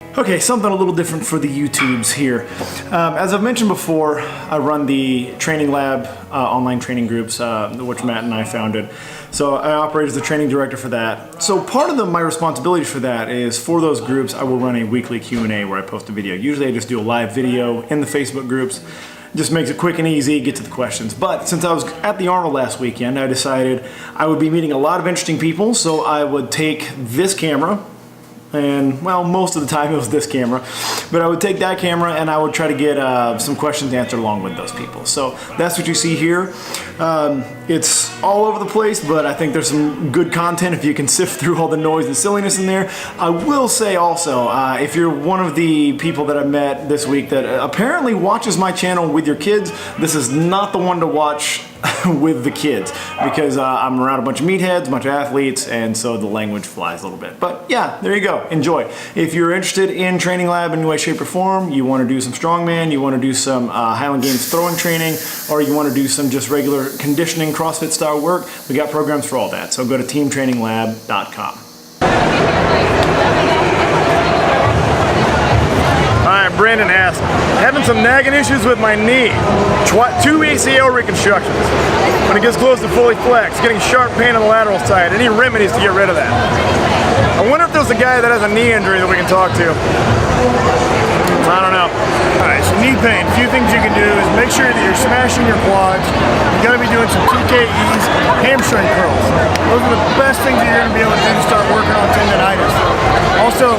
Okay, something a little different for the YouTubes here. As I've mentioned before, I run the Training Lab online training groups, which Matt and I founded. So I operate as the training director for that. So part of my responsibility for that is for those groups, I will run a weekly Q&A where I post a video. Usually I just do a live video in the Facebook groups. Just makes it quick and easy, get to the questions. But since I was at the Arnold last weekend, I decided I would be meeting a lot of interesting people, so I would take this camera, and well, most of the time it was this camera, but I would take that camera and I would try to get some questions answered along with those people. So that's what you see here. It's all over the place, but I think there's some good content if you can sift through all the noise and silliness in there. I will say also, if you're one of the people that I met this week that apparently watches my channel with your kids, this is not the one to watch with the kids, because I'm around a bunch of meatheads, a bunch of athletes, and so the language flies a little bit. But yeah, there you go. Enjoy. If you're interested in Training Lab in any way, shape, or form, you want to do some Strongman, you want to do some Highland Games throwing training, or you want to do some just regular conditioning, CrossFit style work, we got programs for all that. So go to teamtraininglab.com. Alright, Brandon asked, having some nagging issues with my knee. 2 ACL reconstructions. When it gets close to fully flexed, getting sharp pain on the lateral side. Any remedies to get rid of that? I wonder if there's a guy that has a knee injury that we can talk to. I don't know. Alright, so knee pain. A few things you can do is make sure that you're smashing your quads. You gotta be doing some TKEs, hamstring curls. Those are the best things that you're gonna be able to do to start working on tendonitis. Also,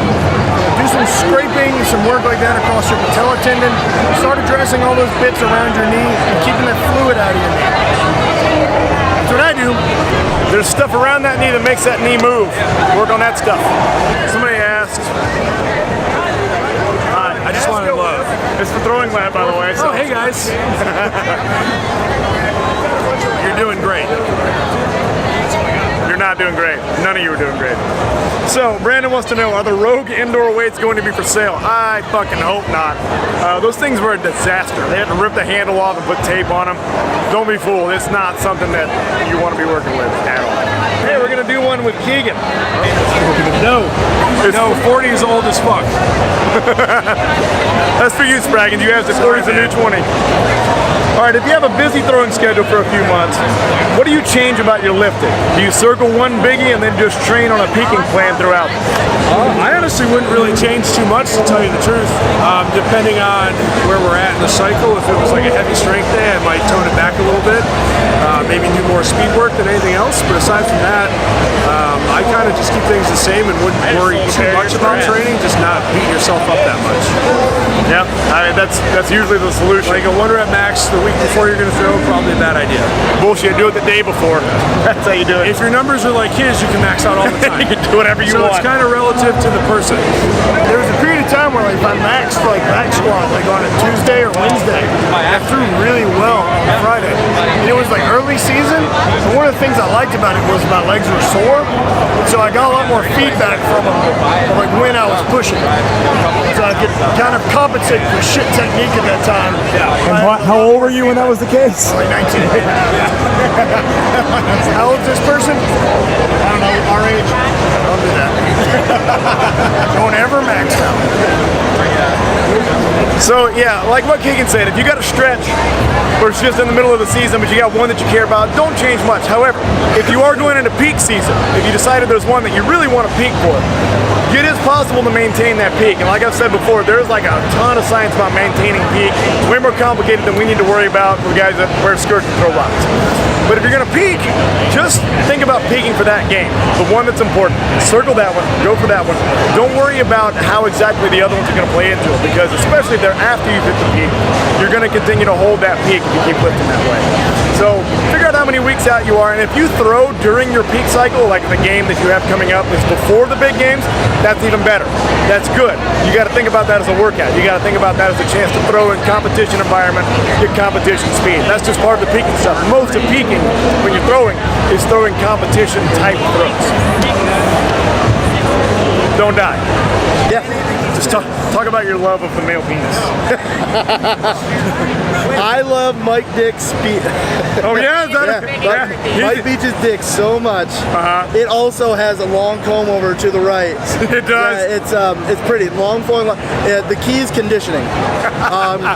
do some scraping, some work like that across your patella tendon. Start addressing all those bits around your knee and keeping that fluid out of your knee. That's what I do. There's stuff around that knee that makes that knee move. Work on that stuff. Somebody asked. I just wanted love. It's the Throwing Lab, by the way. So. Oh, hey guys. You're doing great. You're not doing great. None of you are doing great. So, Brandon wants to know, are the Rogue indoor weights going to be for sale? I fucking hope not. Those things were a disaster. They had to rip the handle off and put tape on them. Don't be fooled. It's not something that you want to be working with at all. Hey, we're going to do one with Keegan. No, 40 is old as fuck. That's for you, Spraggins. You have the 40 is the new 20. All right, if you have a busy throwing schedule for a few months, what do you change about your lifting? Do you circle one biggie and then just train on a peaking plan throughout? I honestly wouldn't really change too much, to tell you the truth. Depending on where we're at in the cycle, if it was like a heavy strength day, I might tone it back a little bit. Maybe do more speed work than anything else. But aside from that, I kind of just keep things the same and wouldn't worry too much about training, just not beat yourself up that much. Yeah, I mean, that's usually the solution. Like a 1 rep max the week before you're going to throw, probably a bad idea. Bullshit, do it the day before. That's how you do it. If your numbers are like his, you can max out all the time. You can do whatever you want. So it's kind of relative to the person. There was a period of time where like if I maxed like back squat like on a Tuesday or Wednesday, I threw really well on Friday. And it was like early season, and one of the things I liked about it was my legs were sore, and so I got a lot more feedback from them, like when I was pushing. So I could kind of compensate for shit technique at that time. And how old were you when that was the case? Like 19. How old is this person? I don't know, our age. Don't do that. Don't ever max out. So yeah, like what Keegan said, if you got a stretch or it's just in the middle of the season but you got one that you care about, don't change much. However, if you are going into peak season, if you decided there's one that you really want to peak for, it is possible to maintain that peak. And like I've said before, there's like a ton of science about maintaining peak. It's way more complicated than we need to worry about for the guys that wear skirts and throw rockets. But if you're gonna peak, just think about peaking for that game. The one that's important. Circle that one, go for that one. Don't worry about how exactly the other ones are gonna play into it, because especially if they're after you've hit the peak, you're gonna continue to hold that peak if you keep lifting that way. So figure out how many weeks out you are, and if you throw during your peak cycle, like the game that you have coming up is before the big games, that's even better. That's good. You gotta think about that as a workout. You gotta think about that as a chance to throw in competition environment, get competition speed. That's just part of the peaking stuff. Most of peaking when you're throwing is throwing competition type throws. Don't die. Yeah, just tough Talk about your love of the male penis. I love Mike Dick's speed. Oh yeah, is that Mike Beach's dick so much. It also has a long comb over to the right. It does. Yeah, it's pretty long flowing. The key is conditioning.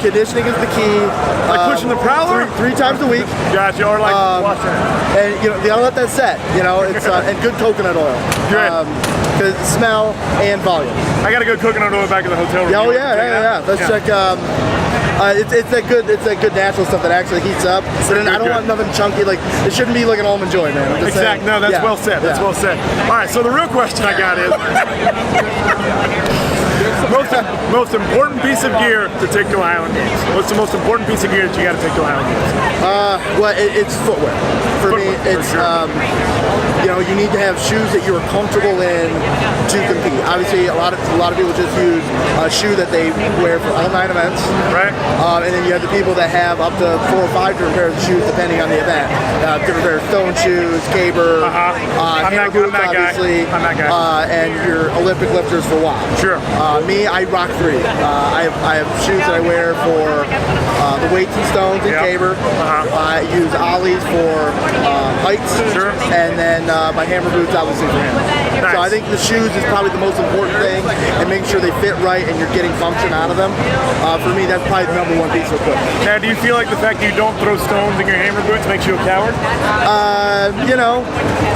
Conditioning is the key. Like pushing the prowler three times a week. Gotcha. Or like washing it. And you gotta let that set. It's and good coconut oil. Good. Cause smell and volume. I got a good coconut oil back in the hotel room. Oh yeah. Let's check. It's that good natural stuff that actually heats up. So then I don't want nothing chunky. Like it shouldn't be like an Almond Joy, man. Exactly. No, that's well said. That's well said. All right. So the real question I got is. Most important piece of gear to take to Highland Games. What's the most important piece of gear that you got to take to Highland Games? Well, it's footwear. For me, it's sure. You need to have shoes that you are comfortable in to compete. Obviously, a lot of people just use a shoe that they wear for all 9 events. Right. And then you have the people that have up to 4 or 5 different pairs of shoes depending on the event. Different pairs of stone shoes, caber, hammer boots, obviously, and your Olympic lifters for WOD. Sure. Me, I rock 3. I have shoes that I wear for the weights and stones and caber. I use ollies for heights. Sure. And then my hammer boots obviously for hammer. Nice. So I think the shoes is probably the most important thing, and making sure they fit right and you're getting function out of them. For me, that's probably the #1 piece of equipment. Now, do you feel like the fact that you don't throw stones in your hammer boots makes you a coward?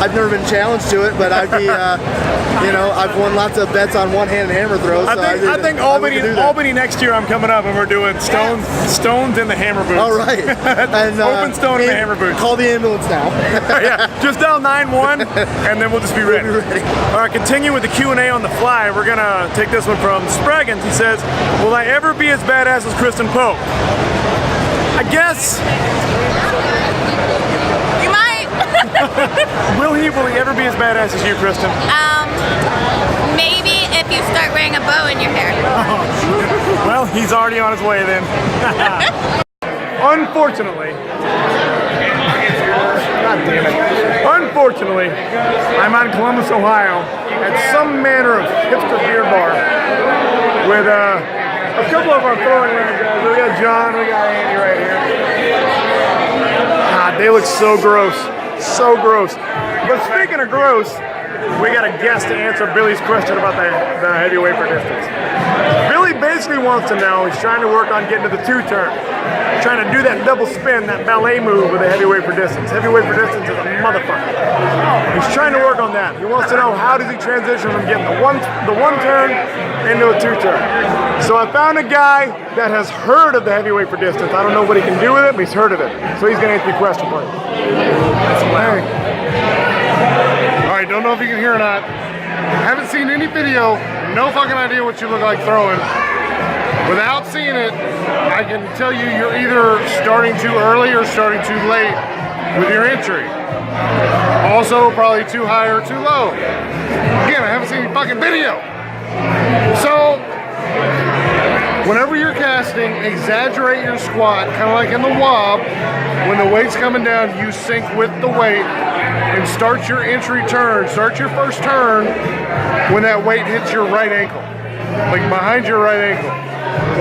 I've never been challenged to it, but I'd be, I've won lots of bets on one-handed hammer throws. I think Albany next year I'm coming up and we're doing stones in the hammer boots. All right. And, open stone in the hammer boots. Call the ambulance now. Yeah, just dial 911 and then we'll just be ready. All right, continue with the Q&A on the fly. We're gonna take this one from Spraggins. He says, will I ever be as badass as Kristen Pope? I guess. You might. Will he ever be as badass as you, Kristen? Maybe if you start wearing a bow in your hair. Well, he's already on his way then. Unfortunately, I'm on Columbus, Ohio, at some manner of hipster beer bar with a couple of our throwing around guys. We got John, we got Andy right here. God, they look so gross. So gross. But speaking of gross, we got a guest to answer Billy's question about the heavyweight for distance. Billy basically wants to know, he's trying to work on getting to the 2-turn. Trying to do that double spin, that ballet move with a heavyweight for distance. Heavyweight for distance is a motherfucker. He's trying to work on that. He wants to know how does he transition from getting the one turn into a 2-turn. So I found a guy that has heard of the heavyweight for distance. I don't know what he can do with it, but he's heard of it. So he's gonna answer your question for you. Hey. All right, don't know if you can hear or not. Haven't seen any video, no fucking idea what you look like throwing. Without seeing it, I can tell you you're either starting too early or starting too late with your entry. Also, probably too high or too low. Again, I haven't seen any fucking video. So, whenever you're casting, exaggerate your squat, kind of like in the wob. When the weight's coming down, you sync with the weight and start your entry turn. Start your first turn when that weight hits your right ankle, like behind your right ankle.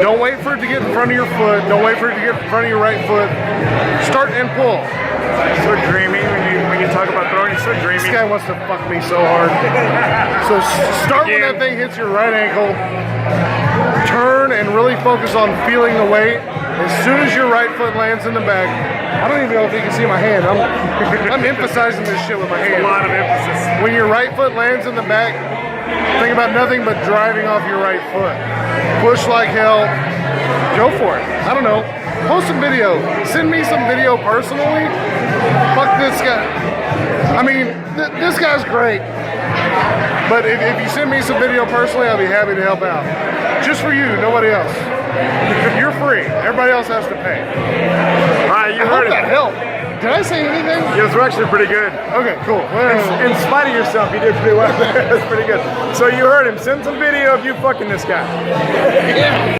Don't wait for it to get in front of your foot. Don't wait for it to get in front of your right foot. Start and pull. So dreamy when you talk about throwing. So dreamy. This guy wants to fuck me so hard. So start when that thing hits your right ankle. Turn and really focus on feeling the weight. As soon as your right foot lands in the back, I don't even know if you can see my hand. I'm emphasizing this shit with my hand. A lot of emphasis. When your right foot lands in the back, think about nothing but driving off your right foot. Push like hell. Go for it. I don't know. Post some video. Send me some video personally. Fuck this guy. I mean, this guy's great. But if you send me some video personally, I'll be happy to help out. Just for you, nobody else. You're free. Everybody else has to pay. All right, you I heard hope that it. helped. Did I say anything? It was actually pretty good. Okay, cool. Well, In spite of yourself, you did pretty well. That's pretty good. So you heard him. Send some video of you fucking this guy. yeah.